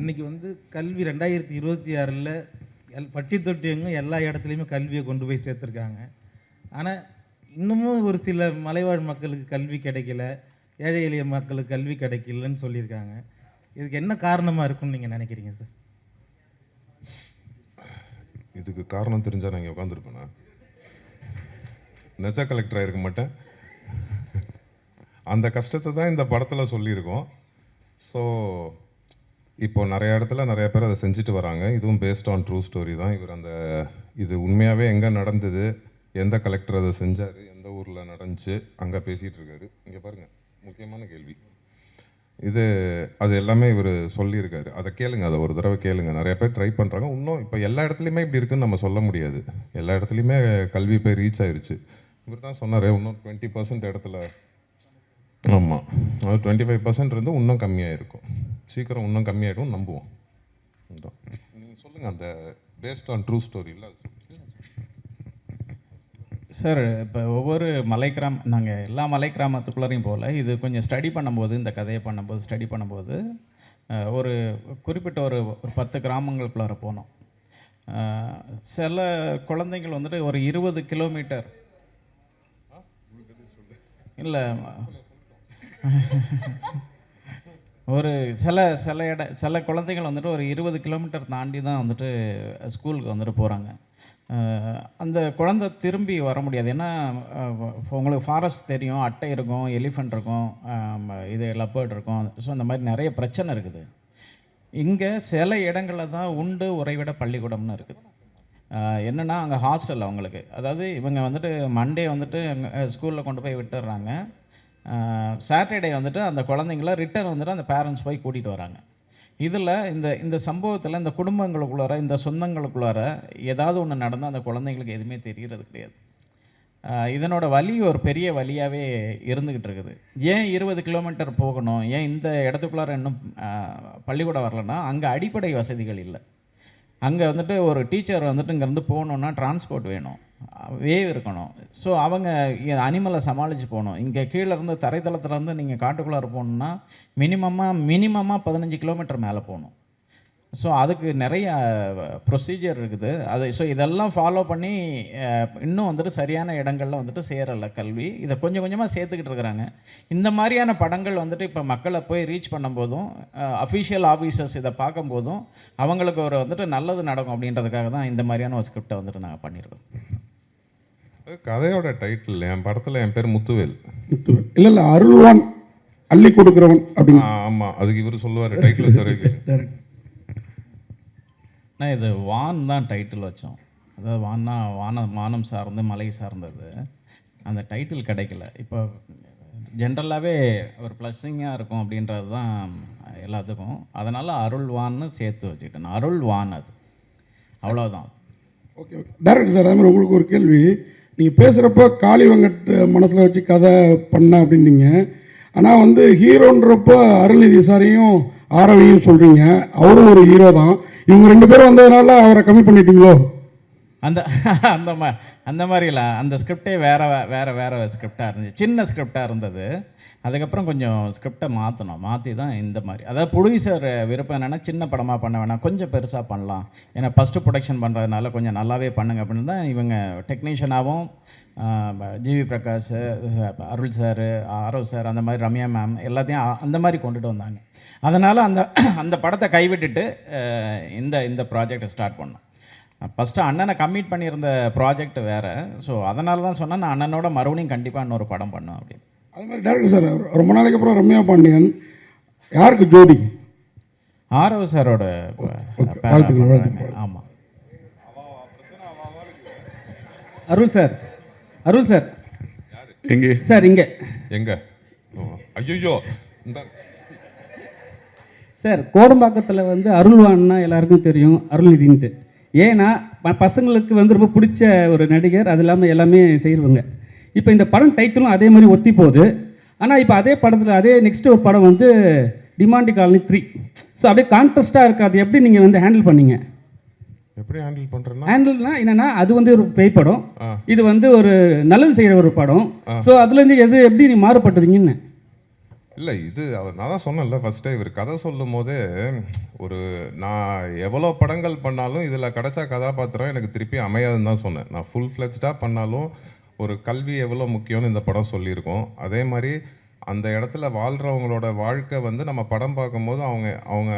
இன்றைக்கி வந்து கல்வி 2026 பட்டி தொட்டி எங்கும் எல்லா இடத்துலையுமே கல்வியை கொண்டு போய் சேர்த்துருக்காங்க. ஆனால் இன்னமும் ஒரு சில மலைவாழ் மக்களுக்கு கல்வி கிடைக்கல, ஏழை எளிய மக்களுக்கு கல்வி கிடைக்கலன்னு சொல்லியிருக்காங்க. இதுக்கு என்ன காரணமாக இருக்குன்னு நீங்கள் நினைக்கிறீங்க சார்? இதுக்கு காரணம் தெரிஞ்சால் நான் இங்கே உட்காந்துருப்பேண்ணா, நெஜ கலெக்டராக இருக்க மாட்டேன். அந்த கஷ்டத்தை தான் இந்த படத்தில் சொல்லியிருக்கோம். ஸோ இப்போ நிறைய இடத்துல நிறைய பேர் அதை செஞ்சுட்டு வராங்க. இதுவும் பேஸ்ட் ஆன் ட்ரூ ஸ்டோரி தான். இது உண்மையாகவே எங்கே நடந்தது, எந்த கலெக்டர் அதை செஞ்சார், எந்த ஊரில் நடந்துச்சு, அங்கே பேசிகிட்டு இருக்காரு. இங்கே பாருங்கள், முக்கியமான கேள்வி அது எல்லாமே இவர் சொல்லியிருக்காரு. அதை கேளுங்க, அதை ஒரு தடவை கேளுங்க. நிறைய பேர் ட்ரை பண்ணுறாங்க. இன்னும் இப்போ எல்லா இடத்துலையுமே இப்படி இருக்குன்னு நம்ம சொல்ல முடியாது. எல்லா இடத்துலையுமே கல்வி போய் ரீச் ஆயிடுச்சு. இவர் தான் சொன்னார், இன்னும் 20% இடத்துல, ஆமாம், அது 25% இருந்து இன்னும் கம்மியாக இருக்கும். சீக்கிரம் இன்னும் கம்மியாகிடும் நம்புவோம். நீங்கள் சொல்லுங்கள், அந்த பேஸ்ட் ஆன் ட்ரூ ஸ்டோரி இல்லை சார். இப்போ ஒவ்வொரு நாங்கள் எல்லா மலை கிராமத்துக்குள்ளரையும் போகல, இது கொஞ்சம் ஸ்டடி பண்ணும்போது, இந்த கதையை ஸ்டடி பண்ணும்போது ஒரு குறிப்பிட்ட ஒரு 10 கிராமங்களுக்குள்ளார போனோம். சில குழந்தைகள் வந்துட்டு ஒரு 20 கிலோமீட்டர் இல்லை, ஒரு சில குழந்தைகள் வந்துட்டு ஒரு 20 கிலோமீட்டர் தாண்டி தான் வந்துட்டு ஸ்கூலுக்கு வந்துட்டு போகிறாங்க. அந்த குழந்தை திரும்பி வர முடியாது. ஏன்னா உங்களுக்கு ஃபாரஸ்ட் தெரியும், அட்டை இருக்கும், எலிஃபண்ட் இருக்கும், இது லெப்பர்ட் இருக்கும். ஸோ அந்த மாதிரி நிறைய பிரச்சனை இருக்குது. இங்கே சில இடங்களில் தான் உண்டு உறைவிட பள்ளிக்கூடம்னு இருக்குது. என்னென்னா அங்கே ஹாஸ்டல் அவங்களுக்கு, அதாவது இவங்க வந்துட்டு மண்டே வந்துட்டு ஸ்கூலில் கொண்டு போய் விட்டுடுறாங்க. சாட்டர்டே வந்துட்டு அந்த குழந்தைங்கள ரிட்டர்ன் வந்துட்டு அந்த பேரண்ட்ஸ் போய் கூட்டிகிட்டு வராங்க. இதில் இந்த சம்பவத்தில் இந்த குடும்பங்களுக்குள்ளார, இந்த சொந்தங்களுக்குள்ளார ஏதாவது ஒன்று நடந்தால் அந்த குழந்தைங்களுக்கு எதுவுமே தெரிகிறது கிடையாது. இதனோட வலி ஒரு பெரிய வலியாகவே இருந்துக்கிட்டு இருக்குது. ஏன் 20 கிலோமீட்டர் போகணும், ஏன் இந்த இடத்துக்குள்ளார இன்னும் பள்ளிக்கூடம் வரலன்னா, அங்கே அடிப்படை வசதிகள் இல்லை. அங்கே வந்துட்டு ஒரு டீச்சர் வந்துட்டு இங்கேருந்து போகணுன்னா டிரான்ஸ்போர்ட் வேணும், வேவ் இருக்கணும். ஸோ அவங்க அனிமலை சமாளித்து போகணும். இங்கே கீழே இருந்து தரைத்தளத்துலேருந்து நீங்கள் காட்டுக்குள்ளார போகணுன்னா மினிமமாக 15 கிலோமீட்டர் மேலே போகணும். ஸோ அதுக்கு நிறைய ப்ரொசீஜர் இருக்குது. ஸோ இதெல்லாம் ஃபாலோ பண்ணி இன்னும் வந்துட்டு சரியான இடங்களில் வந்துட்டு சேரலை கல்வி. இதை கொஞ்சம் கொஞ்சமாக சேர்த்துக்கிட்டு இருக்கிறாங்க. இந்த மாதிரியான படங்கள் வந்துட்டு இப்போ மக்களை போய் ரீச் பண்ணும்போதும், அஃபிஷியல் ஆஃபீஸர்ஸ் இதை பார்க்கும்போதும் அவங்களுக்கு ஒரு வந்துட்டு நல்லது நடக்கும் அப்படின்றதுக்காக தான் இந்த மாதிரியான ஒரு ஸ்கிரிப்டை வந்துட்டு நாங்கள் பண்ணியிருக்கோம். கதையோட டைட்டில், என் படத்தில் என் பேர் முத்துவேல். இல்லை அருள்வான் அள்ளி கொடுக்குறவன் அப்படின்னு. ஆமாம், அதுக்கு இவர் சொல்லுவார் டைட்டில் வச்சு. இது வான் தான் டைட்டில் வச்சோம். அதாவது வான்னா வானம் சார்ந்து மலை சார்ந்தது. அந்த டைட்டில் கிடைக்கல. இப்போ ஜென்ரலாகவே ஒரு ப்ளஸ்ஸிங்காக இருக்கும் அப்படின்றது தான் எல்லாத்துக்கும். அதனால் அருள்வான்னு சேர்த்து வச்சுக்கிட்டேன். அருள்வான், அது அவ்வளோதான். ஓகே ஓகே டேரக்டர் சார், அதே மாதிரி உங்களுக்கு ஒரு கேள்வி. நீங்கள் பேசுகிறப்போ காளி வெங்கட் மனசில் வச்சு கதை பண்ண அப்படின்னீங்க. ஆனால் வந்து ஹீரோன்றப்போ அருள்நிதி சாரையும் ஆரவியும் சொல்கிறீங்க. அவரும் ஒரு ஹீரோ தான். இவங்க 2 பேரும் வந்ததுனால அவரை கம்மி பண்ணிட்டீங்களோ? அந்த மாதிரி இல்லை. அந்த ஸ்கிரிப்டே வேறு ஸ்கிரிப்டாக இருந்துச்சு, சின்ன ஸ்கிரிப்டாக இருந்தது. அதுக்கப்புறம் கொஞ்சம் ஸ்கிரிப்டை மாற்றி தான் இந்த மாதிரி. அதாவது ப்ரொடியூசர் விருப்பம் என்னென்னா, சின்ன படமாக பண்ண வேணாம், கொஞ்சம் பெருசாக பண்ணலாம், ஏன்னா ஃபஸ்ட்டு ப்ரொடக்ஷன் பண்ணுறதுனால கொஞ்சம் நல்லாவே பண்ணுங்க அப்படின்னு தான் இவங்க டெக்னீஷியனாகவும் ஜிவி பிரகாஷ், அருள் சார், ஆரவ் சார், அந்த மாதிரி ரம்யா மேம் எல்லாத்தையும் அந்த மாதிரி கொண்டுட்டு வந்தாங்க. அதனால் அந்த படத்தை கைவிட்டுட்டு இந்த ப்ராஜெக்டை ஸ்டார்ட் பண்ணோம். ஃபஸ்ட்டு அண்ணனை கம்மிட் பண்ணியிருந்த ப்ராஜெக்ட் வேறு. ஸோ அதனால தான் சொன்னேன், நான் அண்ணனோட மறுபடியும் கண்டிப்பாக இன்னொரு படம் பண்ணோம் அப்படின்னு. அது மாதிரி டேரக்டர் சார், ரொம்ப நாளைக்கு அப்புறம் ரம்யா பாண்டியன் யாருக்கு ஜோடி? ஆரவ் சாரோட. ஆமாம். அருள் சார் எங்கே சார்? இங்கே எங்கே? ஐயோ சார், கோடம்பாக்கத்தில் வந்து அருள்வான்னா எல்லாருக்கும் தெரியும், அருள்நிதின்ட்டு. ஏன்னா பசங்களுக்கு வந்து ரொம்ப பிடிச்ச ஒரு நடிகர், அது இல்லாமல் எல்லாமே செய்வாங்க. இப்போ இந்த படம் டைட்டிலும் அதே மாதிரி ஒத்தி போகுது. ஆனால் இப்போ அதே படத்தில் அதே நெக்ஸ்ட் ஒரு படம் வந்து டிமாண்டி காலனி 3. ஸோ அப்படியே கான்ட்ராஸ்டாக இருக்குது. அது எப்படி நீங்கள் வந்து ஹேண்டில் பண்ணீங்க? எப்படி ஹேண்டில் பண்ணுறேன்னா, ஹேண்டில்னா என்னென்னா, அது வந்து ஒரு பேய் படம், இது வந்து ஒரு நல்லது செய்கிற ஒரு படம். ஸோ அதுலேருந்து எப்படி நீ மாறுபட்டுறீங்கன்னு? இல்லை, இது நான் தான் சொன்னேன்ல ஃபஸ்ட்டே, இவர் கதை சொல்லும் போதே ஒரு நான் எவ்வளோ படங்கள் பண்ணாலும் இதில் கிடைச்ச கதாபாத்திரம் எனக்கு திருப்பி அமையாதுன்னு தான் சொன்னேன். நான் ஃபுல் ஃப்ளெஜ்டாக பண்ணாலும் ஒரு கல்வி எவ்வளோ முக்கியம்னு இந்த படம் சொல்லியிருக்கோம். அதே மாதிரி அந்த இடத்துல வாழ்கிறவங்களோட வாழ்க்கை வந்து நம்ம படம் பார்க்கும்போது அவங்க அவங்க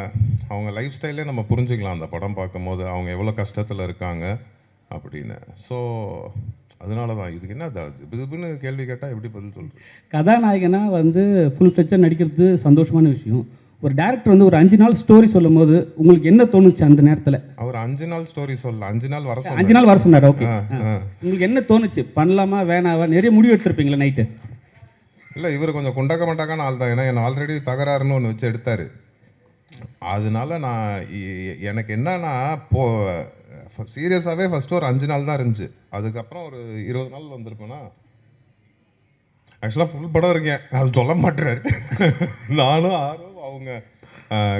அவங்க லைஃப் ஸ்டைலே நம்ம புரிஞ்சுக்கலாம். அந்த படம் பார்க்கும்போது அவங்க எவ்வளோ கஷ்டத்தில் இருக்காங்க அப்படின்னு. ஸோ அதனால தான் இதுக்கு என்ன இதுன்னு கேள்வி கேட்டால் எப்படி பதில் சொல்கிறது? கதாநாயகனாக வந்து ஃபுல் ஃப்ளெஜ்ஜாக நடிக்கிறது சந்தோஷமான விஷயம். ஒரு டேரக்டர் வந்து ஒரு 5 நாள் ஸ்டோரி சொல்லும் போது உங்களுக்கு என்ன தோணுச்சு அந்த நேரத்தில்? அவர் 5 நாள் ஸ்டோரி சொல்லல, 5 நாள் வர 5 நாள் வர சொன்னார். ஓகே, உங்களுக்கு என்ன தோணுச்சு? பண்ணலாமா வேணாவா? நிறைய முடிவு எடுத்திருப்பீங்களா நைட்டு? இல்லை, இவர் கொஞ்சம் குண்டக்க மட்டாக்கான ஆள் தான். ஏன்னா என்ன ஆல்ரெடி தகராறுன்னு ஒன்று வச்சு எடுத்தார். அதனால நான் எனக்கு என்னன்னா சீரியஸாகவே ஃபஸ்ட்டு ஒரு 5 நாள் தான் இருந்துச்சு. அதுக்கப்புறம் ஒரு 20 நாள் வந்திருப்பேன்னா ஆக்சுவலாக ஃபுல் படம் இருக்கேன், அது சொல்ல மாட்டுறாரு. நானும் ஆரோ, அவங்க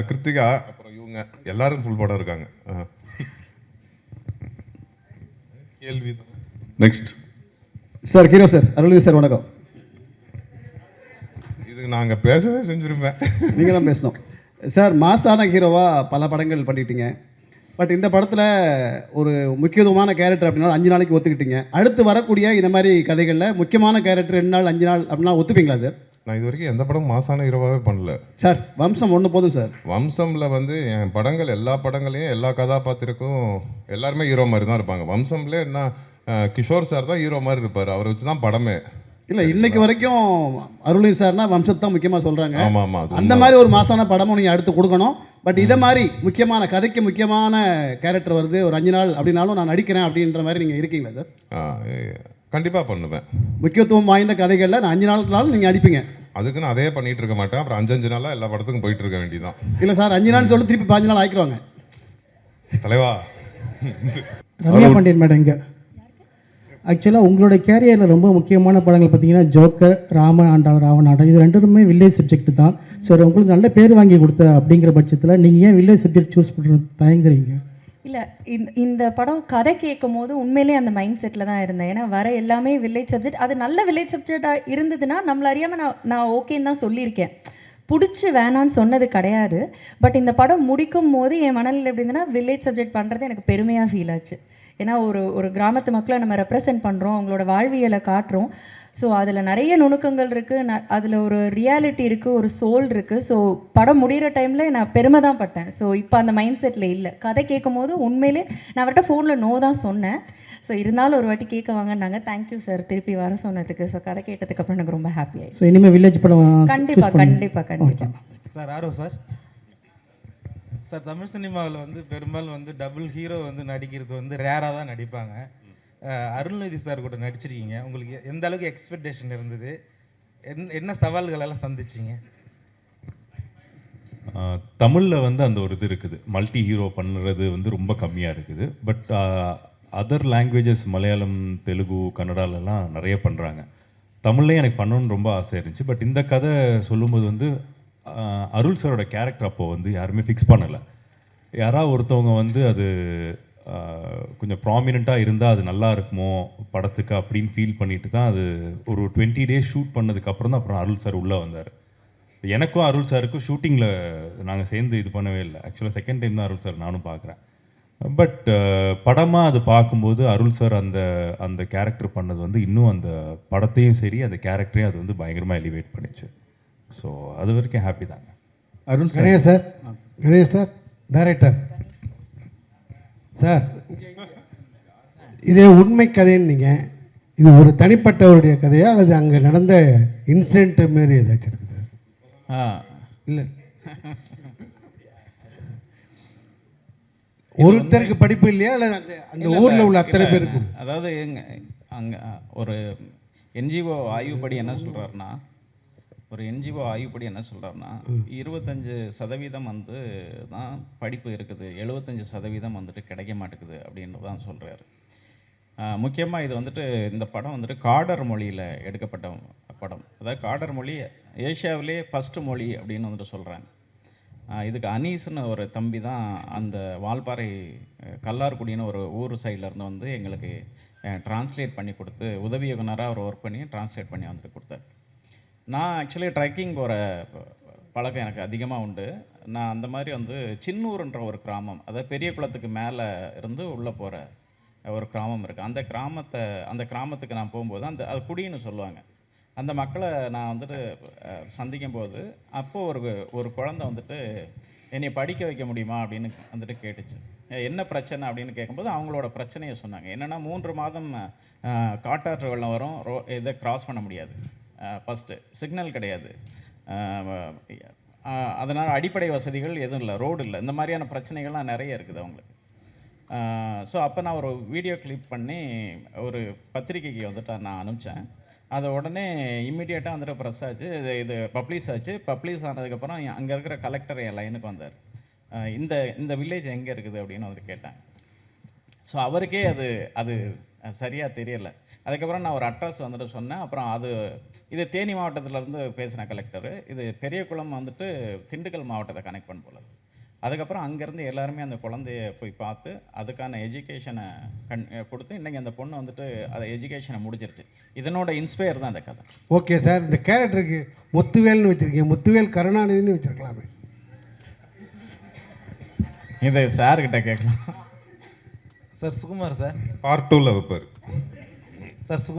கிருத்திகா, அப்புறம் இவங்க எல்லாரும் ஃபுல் படம் இருக்காங்க. கேள்வி next sir. Hero sir, Arulnithi sir, வணக்கம். இதுக்கு நாங்கள் பேசவே செஞ்சுருப்பேன். நீங்கள் தான் பேசணும் சார். மாசான ஹீரோவாக பல படங்கள் பண்ணிட்டீங்க. பட் இந்த படத்தில் ஒரு முக்கியத்துவமான கேரக்டர் அப்படின்னா 5 நாளைக்கு ஒத்துக்கிட்டீங்க. அடுத்து வரக்கூடிய இந்த மாதிரி கதைகளில் முக்கியமான கேரக்டர் 2 நாள் 5 நாள் அப்படின்னா ஒத்துப்பீங்களா சார்? நான் இது வரைக்கும் எந்த படம் மாசான ஹீரோவாகவே பண்ணல சார். வம்சம் ஒன்று போதும் சார். வம்சமில் வந்து என் படங்கள் எல்லா படங்களையும் எல்லா கதாபாத்திரக்கும் எல்லாருமே ஹீரோ மாதிரி தான் இருப்பாங்க. வம்சம்ல என்ன கிஷோர் சார் தான் ஹீரோ மாதிரி இருப்பார். அவரை வச்சு தான் படமே. இல்லை, இன்னைக்கு வரைக்கும் அருள்நிதி சார்னா வம்சத்தை தான் முக்கியமாக சொல்கிறாங்க. ஆமாம் ஆமாம், அந்த மாதிரி ஒரு மாசான படமும் நீங்கள் அடுத்து கொடுக்கணும். பட் இதை மாதிரி முக்கியமான கதைக்கு முக்கியமான கேரக்டர் வருது ஒரு 5 நாள் அப்படின்னாலும் நான் நடிக்கிறேன் அப்படின்ற மாதிரி நீங்கள் இருக்கீங்களா சார்? கண்டிப்பாக பண்ணுவேன். முக்கியத்துவம் வாய்ந்த கதைகளில் நான் 5 நாளுக்குனாலும் நீங்கள் அடிப்பீங்க. அதுக்கு நான் அதே பண்ணிட்டு இருக்க மாட்டேன். அப்புறம் 5 நாளாக எல்லா படத்துக்கும் போயிட்டு இருக்க வேண்டியதான். இல்லை சார், 5 நாள் சொல்லி திருப்பி 5 நாள் ஆக்கிடுவாங்க. தலைவா, ரம்யா பாண்டியன் மேடம் இங்கே. ஆக்சுவலாக உங்களோட கேரியரில் ரொம்ப முக்கியமான படங்கள் பார்த்தீங்கன்னா ஜோக்கர், ராம ஆண்டாள் ராவணாட்டம், இது ரெண்டுமே வில்லேஜ் சப்ஜெக்ட் தான். ஸோ உங்களுக்கு நல்ல பேர் வாங்கி கொடுத்த அப்படிங்கிற பட்சத்தில் நீங்கள் ஏன் வில்லேஜ் சப்ஜெக்ட் சூஸ் பண்ணுறது தயங்குறீங்க? இல்லை, இந்த படம் கதை கேட்கும் போது உண்மையிலேயே அந்த மைண்ட் செட்டில் தான் இருந்தேன். ஏன்னா வர எல்லாமே வில்லேஜ் சப்ஜெக்ட். அது நல்ல வில்லேஜ் சப்ஜெக்டாக இருந்ததுன்னா நம்மள அறியாமல் நான் ஓகேன்னு தான் சொல்லியிருக்கேன். பிடிச்சி வேணான்னு சொன்னது கிடையாது. பட் இந்த படம் முடிக்கும் போது என் மனநிலை எப்படி இருந்ததுன்னா வில்லேஜ் சப்ஜெக்ட் பண்ணுறது எனக்கு பெருமையாக ஃபீல் ஆச்சு. ஏன்னா ஒரு கிராமத்து மக்களை நம்ம ரெப்ரசென்ட் பண்ணுறோம், அவங்களோட வாழ்வியலை காட்டுறோம். ஸோ அதில் நிறைய நுணுக்கங்கள் இருக்குது, அதில் ஒரு ரியாலிட்டி இருக்குது, ஒரு சோல் இருக்குது. ஸோ படம் முடிகிற டைமில் நான் பெருமை தான் பட்டேன். ஸோ இப்போ அந்த மைண்ட் செட்டில் இல்லை. கதை கேட்கும் போது உண்மையிலே நான் அவர்கிட்ட ஃபோனில் நோ தான் சொன்னேன். ஸோ இருந்தாலும் ஒரு வாட்டி கேட்க வாங்கினாங்க. தேங்க்யூ சார் திருப்பி வர சொன்னதுக்கு. ஸோ கதை கேட்டதுக்கப்புறம் எனக்கு ரொம்ப ஹாப்பி ஆயிடுச்சு. ஸோ இனிமேல் வில்லேஜ் படம் கண்டிப்பாக. சார் ஆரோ சார், தமிழ் சினிமாவில் வந்து பெரும்பாலும் வந்து டபுள் ஹீரோ வந்து நடிக்கிறது வந்து ரேராக தான் நடிப்பாங்க. அருள்நிதி சார் கூட நடிச்சிருக்கீங்க. உங்களுக்கு எந்த அளவுக்கு எக்ஸ்பெக்டேஷன் இருந்தது? என்ன சவால்கள் எல்லாம் சந்திச்சிங்க? தமிழில் வந்து அந்த ஒரு இது இருக்குது, மல்டி ஹீரோ பண்ணுறது வந்து ரொம்ப கம்மியாக இருக்குது. But other languages Malayalam, Telugu, கன்னடாலெல்லாம் நிறைய பண்ணுறாங்க. தமிழ்லேயே எனக்கு பண்ணணுன்னு ரொம்ப ஆசை இருந்துச்சு. பட் இந்த கதை சொல்லும்போது வந்து அருள் சாரோட கேரக்டர் அப்போது வந்து யாருமே ஃபிக்ஸ் பண்ணலை. யாராவது ஒருத்தவங்க வந்து அது கொஞ்சம் ப்ராமினெண்ட்டாக இருந்தால் அது நல்லா இருக்குமோ படத்துக்கு அப்படின்னு ஃபீல் பண்ணிட்டு தான் அது ஒரு 20 டேஸ் ஷூட் பண்ணதுக்கப்புறம் தான் அப்புறம் அருள் சார் உள்ளே வந்தார். எனக்கும் அருள் சாருக்கும் ஷூட்டிங்கில் நாங்கள் சேர்ந்து இது பண்ணவே இல்லை. ஆக்சுவலாக செகண்ட் டைம் தான் அருள் சார் நானும் பார்க்குறேன். பட் படமாக அது பார்க்கும்போது அருள் சார் அந்த கேரக்டர் பண்ணது வந்து இன்னும் அந்த படத்தையும் சரி அந்த கேரக்டரையும் அது வந்து பயங்கரமாக எலிவேட் பண்ணிச்சு. ஸோ அது வரைக்கும் ஹாப்பி தாங்க. அருள் கணேஷ் சார் டைரக்டர் சார், இதே உண்மை கதைன்னு நீங்கள் இது ஒரு தனிப்பட்டவருடைய கதையா அல்லது அங்கே நடந்த இன்சிடென்ட் மாரி ஏதாச்சும் இருக்குது? இல்லை, ஒருத்தருக்கு படிப்பு இல்லையா அல்லது அந்த ஊரில் உள்ள அத்தனை பேருக்கு? அதாவது அங்கே ஒரு என்ஜிஓ ஆய்வுப்படி என்ன சொல்கிறாருன்னா 25% வந்து தான் படிப்பு இருக்குது, 75% வந்துட்டு கிடைக்க மாட்டேங்குது அப்படின்னு தான் சொல்கிறாரு. முக்கியமாக இது வந்துட்டு இந்த படம் வந்துட்டு காடர் மொழியில் எடுக்கப்பட்ட படம். அதாவது காடர் மொழி ஏஷியாவிலே ஃபஸ்ட்டு மொழி அப்படின்னு வந்துட்டு சொல்கிறாங்க. இதுக்கு அனீஸ்னு ஒரு தம்பி தான் அந்த வால்பாறை கல்லார்குடின்னு ஒரு ஊர் சைட்லேருந்து வந்து எங்களுக்கு ட்ரான்ஸ்லேட் பண்ணி கொடுத்து உதவி இயக்குனராக அவர் ஒர்க் பண்ணி ட்ரான்ஸ்லேட் பண்ணி வந்துட்டு கொடுத்தார். நான் ஆக்சுவலி ட்ரெக்கிங் போகிற பழக்கம் எனக்கு அதிகமாக உண்டு. நான் அந்த மாதிரி வந்து சின்னூர்ன்ற ஒரு கிராமம், அதாவது பெரிய குளத்துக்கு மேலே இருந்து உள்ளே போகிற ஒரு கிராமம் இருக்குது. அந்த கிராமத்துக்கு நான் போகும்போது அது குடின்னு சொல்லுவாங்க. அந்த மக்களை நான் வந்துட்டு சந்திக்கும் போது அப்போது ஒரு குழந்தை வந்துட்டு என்னை படிக்க வைக்க முடியுமா அப்படின்னு வந்துட்டு கேட்டுச்சு. என்ன பிரச்சனை அப்படின்னு கேட்கும்போது அவங்களோட பிரச்சனையை சொன்னாங்க. என்னென்னா 3 மாதம் காட்டாற்று வெள்ளம் வரும், இதை கிராஸ் பண்ண முடியாது, ஃபஸ்ட்டு சிக்னல் கிடையாது, அதனால் அடிப்படை வசதிகள் எதுவும் இல்லை, ரோடு இல்லை, இந்த மாதிரியான பிரச்சனைகள்லாம் நிறைய இருக்குது அவங்களுக்கு. ஸோ அப்போ நான் ஒரு வீடியோ கிளிப் பண்ணி ஒரு பத்திரிக்கைக்கு வந்துட்டு நான் அனுப்பிச்சேன். அதை உடனே இம்மிடியேட்டாக வந்துட்டு ப்ரெஸ் ஆச்சு, இது பப்ளிஷ் ஆச்சு. பப்ளிஷ் ஆனதுக்கப்புறம் அங்கே இருக்கிற கலெக்டர் என் லைனுக்கு வந்தார். இந்த வில்லேஜ் எங்கே இருக்குது அப்படின்னு வந்துட்டு கேட்டேன். ஸோ அவருக்கே அது சரியாக தெரியலை. அதுக்கப்புறம் நான் ஒரு அட்ரஸ் வந்துட்டு சொன்னேன். அப்புறம் இது தேனி மாவட்டத்திலேருந்து பேசின கலெக்டரு, இது பெரியகுளம் வந்துட்டு திண்டுக்கல் மாவட்டத்தை கனெக்ட் பண்ண போல. அதுக்கப்புறம் அங்கேருந்து எல்லாருமே அந்த குழந்தைய போய் பார்த்து அதுக்கான எஜுகேஷனை கொடுத்து இன்றைக்கி அந்த பொண்ணு வந்துட்டு அதை எஜுகேஷனை முடிச்சிருச்சு. இதனோட இன்ஸ்பயர் தான் அந்த கதை. ஓகே சார், இந்த கேரக்டருக்கு முத்துவேல்னு வச்சுருக்கீங்க, முத்துவேல் கருணாநிதினு வச்சுருக்கலாமே. இதை சார்கிட்ட கேட்கலாம் சார். சுகுமார் சார் பார்ட் 2ல் வைப்பார் சார்.